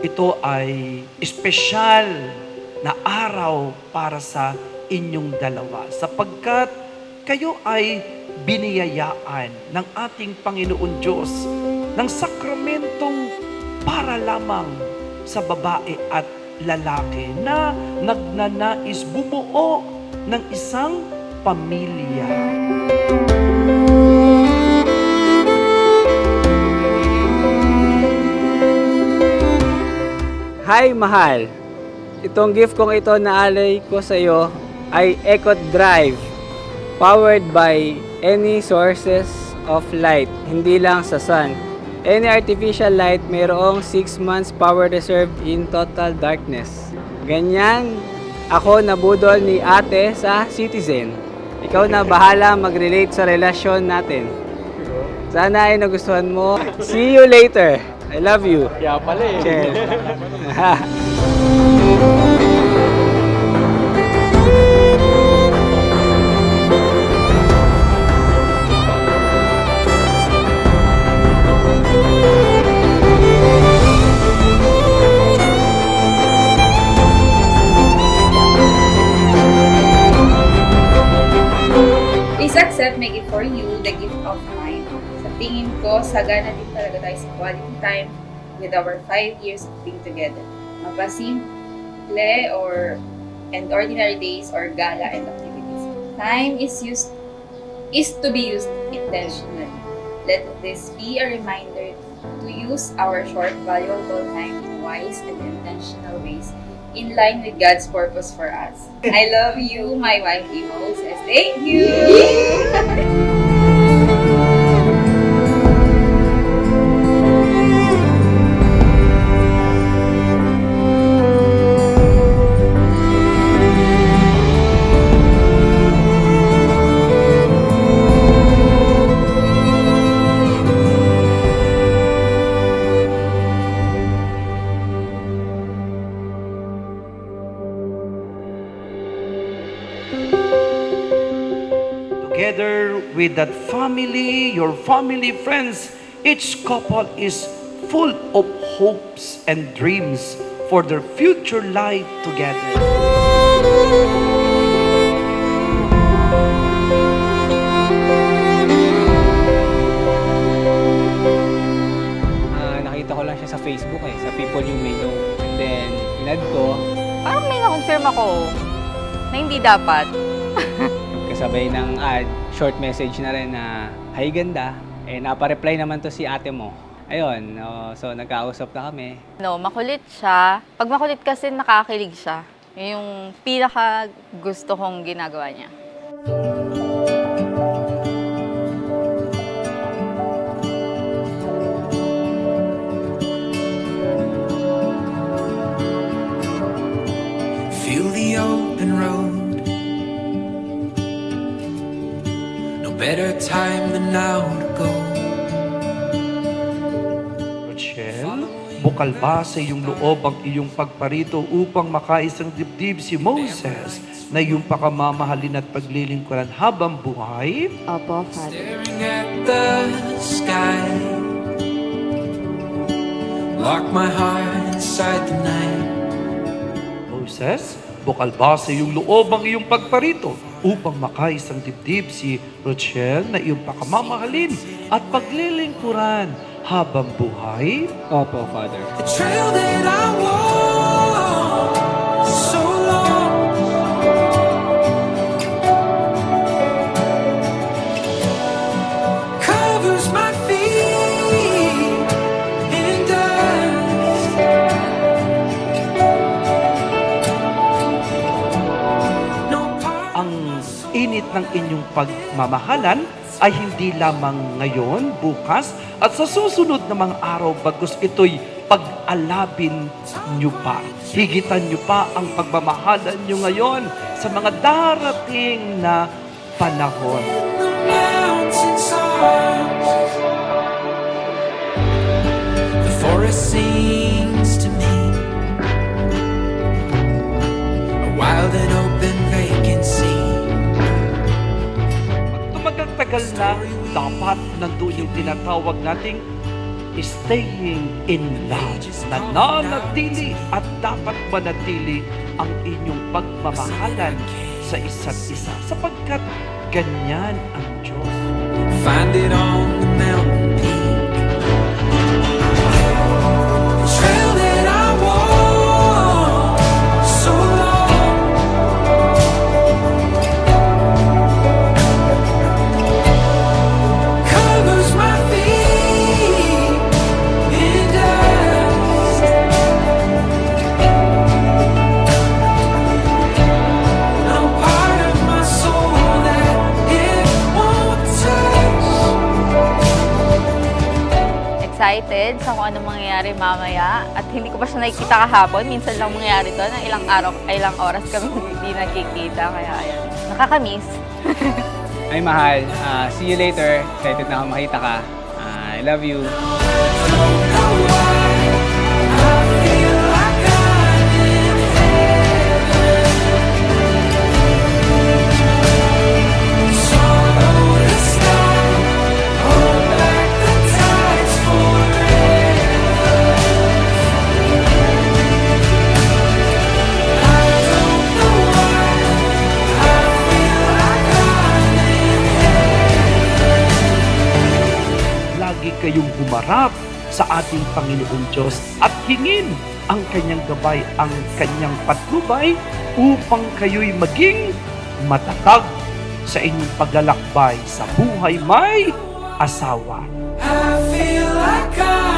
ito ay espesyal na araw para sa inyong dalawa sapagkat kayo ay biniyayaan ng ating Panginoon Diyos ng sakramentong para lamang sa babae at lalaki na nagnanais bumuo ng isang pamilya. Hi, mahal. Itong gift kong ito na alay ko sa iyo ay Ecot Drive, powered by any sources of light, hindi lang sa sun. Any artificial light, mayroong 6 months power reserve in total darkness. Ganyan ako nabudol ni ate sa Citizen. Ikaw na bahala mag-relate sa relasyon natin. Sana ay nagustuhan mo. See you later. I love you. Kaya pala eh. Chel. Please accept my gift for you, the gift of mine. Sa tingin ko, sagana din talaga tayo sa quality time with our 5 years of being together. Mapasimple and ordinary days or gala and activities. Time is to be used intentionally. Let this be a reminder to use our short, valuable time in wise and intentional ways in line with God's purpose for us. I love you, my wifey Moses. Thank you! Together with that family, your family, friends, each couple is full of hopes and dreams for their future life together. Nakita ko lang siya sa Facebook sa People You May Know. And then, inad ko, Parang may na-confirm ako na hindi dapat. kasabay ng ad, short message na rin na, "Hi, ganda." Napa-reply naman to si ate mo. Ayun, so nagkausap na kami. No, makulit siya. Pag makulit kasi nakakilig siya. Yun yung pinaka gusto kong ginagawa niya. Feel the open road. No better time than now to go. Rochelle, bukal ba sa iyong loob ang iyong pagparito upang makaisang dibdib si Moses na iyong pakamamahalin at paglilingkuran habang buhay? Opo, Father. Staring at the sky. Lock my heart inside the night. Moses, bukal ba sa iyong loob ang iyong pagparito upang makaisang dibdib si Rochelle na iyong pakamamahalin at paglilingkuran habang buhay? Opo, Father. The trail that I walk so long. Covers my feet in dust. No part Ang init ng inyong pagmamahalan ay hindi lamang ngayon, bukas, at sa susunod na mga araw bagkus ito'y pag-alabin nyo pa. Higitan nyo pa ang pagmamahalan nyo ngayon sa mga darating na panahon. the mountains arms. The forest sings to me. A wild and open vacancy. Pag tumagal-tagal na, dapat nandun yung tinatawag nating staying in love. Nananatili at dapat manatili ang inyong pagmamahalan sa isa't isa sapagkat ganyan ang Diyos. Find it on the mountain peak. The trail that I walk so long. Covers my feet in dust. No part of my soul that it won't touch. Excited sa kung ano mangyayari mamaya at hindi ko pa siya nakikita kahapon. Minsan lang mangyayari to na ilang oras kami hindi nakikita. Kaya ayan, nakakamiss. Ay mahal, see you later. Excited na ako makita ka. I love you. Don't know why I feel like I'm in heaven. Swallow the sky, hold back the tides forever. I don't know why I feel like I'm in heaven. Lagi kayong humarap sa ating Panginoon Diyos at hingin ang kanyang gabay, ang kanyang patnubay upang kayo'y maging matatag sa inyong paglalakbay sa buhay may asawa. I feel like I'm